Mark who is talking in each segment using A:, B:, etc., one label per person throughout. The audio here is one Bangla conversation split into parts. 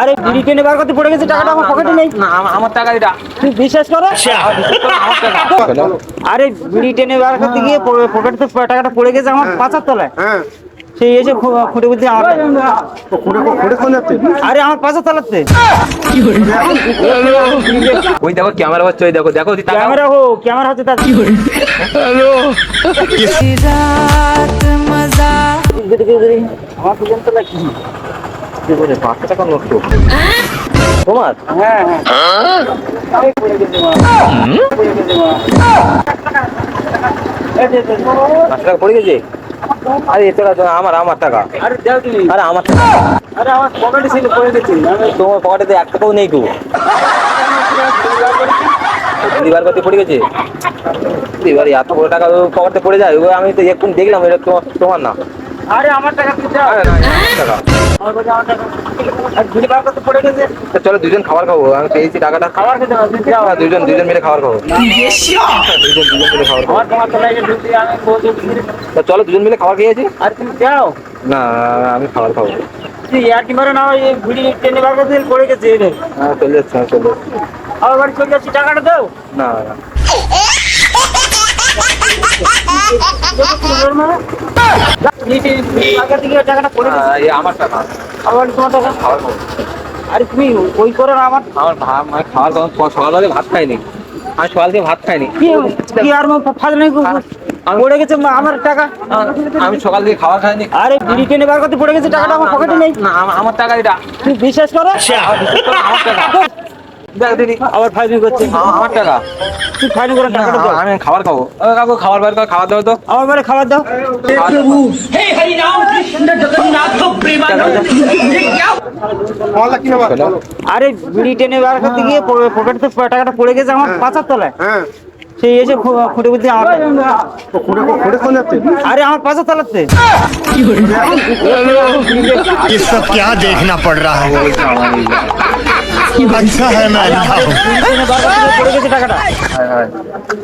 A: আরে বিড়ি টেনে বার করতে পড়ে গেছে, টাকাটা আমার পকেটে নেই।
B: না আমার টাকা এটা
A: তুই বিশ্বাস করো?
B: আমার টাকা।
A: আরে বিড়ি টেনে বার করতে গিয়ে পকেটে তো টাকাটা পড়ে গেছে আমার পাঁচার তলায়।
C: হ্যাঁ,
A: সেই এসে খুঁটে বুঝতে আমার
C: তো খুঁড়ে কোন যাচ্ছে?
A: আরে আমার পাঁচার তলাতে
B: ওই দেখো ক্যামেরা হচ্ছে, ওই দেখো দেখো টাকা।
A: ক্যামেরা ক্যামেরা হচ্ছে তার কি করে আমার পর্যন্ত লাগছে
B: কি করে 500 টাকা নোট তো তোমার?
A: হ্যাঁ হ্যাঁ আরে পড়ে গেছে মা, পড়ে গেছে মা। এই যে
B: 500 টাকা পড়ে গেছে। আরে এত টাকা আমার টাকা।
A: আরে দাও তুমি।
B: আরে আমার টাকা।
A: আরে আমার পকেটে ছিল, পড়ে গেছে। আমি
B: তোমার পকেটে তো 1 টাকাও নেই তো। দিবার করতে পড়ে গেছে। এবার এত বড় টাকা পকেটে পড়ে যায়, আমি তো এখন দেখলাম এটা তোমার না।
A: আরে আমার টাকা তুই দাও।
B: আরে না আমার টাকা।
A: আমার কাছে আমার টাকা। আর বিড়ি বার করতে পড়ে গেছে।
B: তো চলো দুজন খাবার খাবো, আমি পেয়েছি টাকাটা।
A: খাবার খেতে হবে, তুই দাও।
B: দুজন মিলে খাবার খাবো। দুজন মিলে খাবার খাবো।
A: আমার তোমার তলায় যে ঢুকতে আমি বলছি
B: তো চলো দুজন মিলে খাবার খেয়েছি।
A: আর তুমি দাও।
B: না আমি খাবার খাবো।
A: তুই আর কি মারো না, এই বিড়ি টেনে বার করতে পড়ে গেছে রে।
B: হ্যাঁ চলে যাচ্ছে চলে যাচ্ছে।
A: আমার বাড়ি চলে যাচ্ছি, টাকাটা দাও।
B: না না
A: টাকাটা পড়ে গেছে।
B: আমার টাকা।
A: আবার তোমার টাকা।
B: খাবার খাবো।
A: আরে তুমি ওই করো না আমার।
B: আমার মানে খাওয়ার সকালে ভাত খাইনি, আমি সকাল থেকে ভাত খাইনি।
A: কি আর ফাজলে পড়ে গেছে আমার টাকা।
B: আমি সকাল থেকে খাবার খাইনি।
A: আরে বিড়ি টেনে বার করতে পড়ে গেছে, টাকাটা আমার পকেটে নেই।
B: না আমার টাকা এটা।
A: তুই বিশ্বাস করো?
B: আমার টাকা। দেখ দিদি
A: আবার ফাইন করছে।
B: আমার টাকা।
A: তুই ফাইন করে টাকাটা দাও।
B: আমি খাবার খাবো। কাকু খাবার বার করে খাবার দাও তো।
A: আমার বাড়ি খাবার দাও।
C: মহল্লা কি ব্যাপার?
A: আরে বিড়ি টেনে বার করতে গিয়ে পকেটে তো টাকাটা পড়ে গেছে আমার পাঁচার তলায়।
C: হ্যাঁ,
A: সেই এসে খুঁটে বুঝতে আমার
C: তো খুঁড়ে কোন যাচ্ছে?
A: আরে আমার পাঁচার তলাতে
D: ये सब क्या देखना पड़ रहा है? अच्छा है मैं अंधा हूँ।
A: পড়ে গেছে টাকাটা।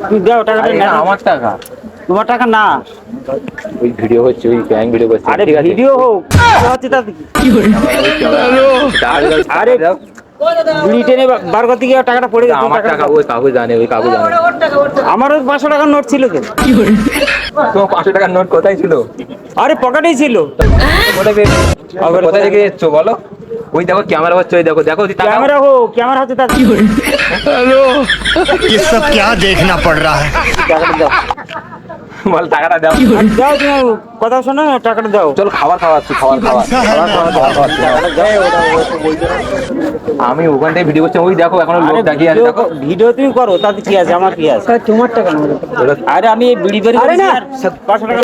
A: তুই দাও টাকাটা।
B: আরে,
A: না
B: আমার টাকা।
A: তোমার টাকা না।
B: ওই ভিডিও হচ্ছে, ওই গ্যাং ভিডিও করছে।
A: আরে
B: ঠিক আছে
A: ভিডিও হোক, হচ্ছে তাতে কি। আরে বিড়ি টেনে বার করতে গিয়ে টাকাটা পড়ে গেছে।
B: আমার টাকা ওই কাকু জানে, ওই কাকু জানে।
A: আমারও 500 টাকার নোট ছিল তো।
B: তোমার 500 টাকার নোট কোথায় ছিল?
A: আরে পকেটেই ছিল।
B: কোথায় থেকে এসছো বলো? ওই দেখো ক্যামেরা হচ্ছে, ওই দেখো দেখো টাকা।
A: ক্যামেরা হচ্ছে তাতে কি।
D: ये सब क्या देखना पड़ रहा है?
A: টাকাটা দাও।
B: বল টাকাটা দাও।
A: আর দাও, তুমি কথা শোনো, টাকাটা দাও।
B: চল খাবার খাওয়াচ্ছি, খাবার খাওয়াচ্ছি। আমি ওখান থেকে ভিডিও করছি, ওই দেখো এখনো লোক দাঁড়িয়ে আছে দেখো।
A: ভিডিও তুমি করো, তাতে কি আছে, আমার কি আছে। তোমার টাকা। আরে আমি এই বিড়ি বেরি 500 টাকা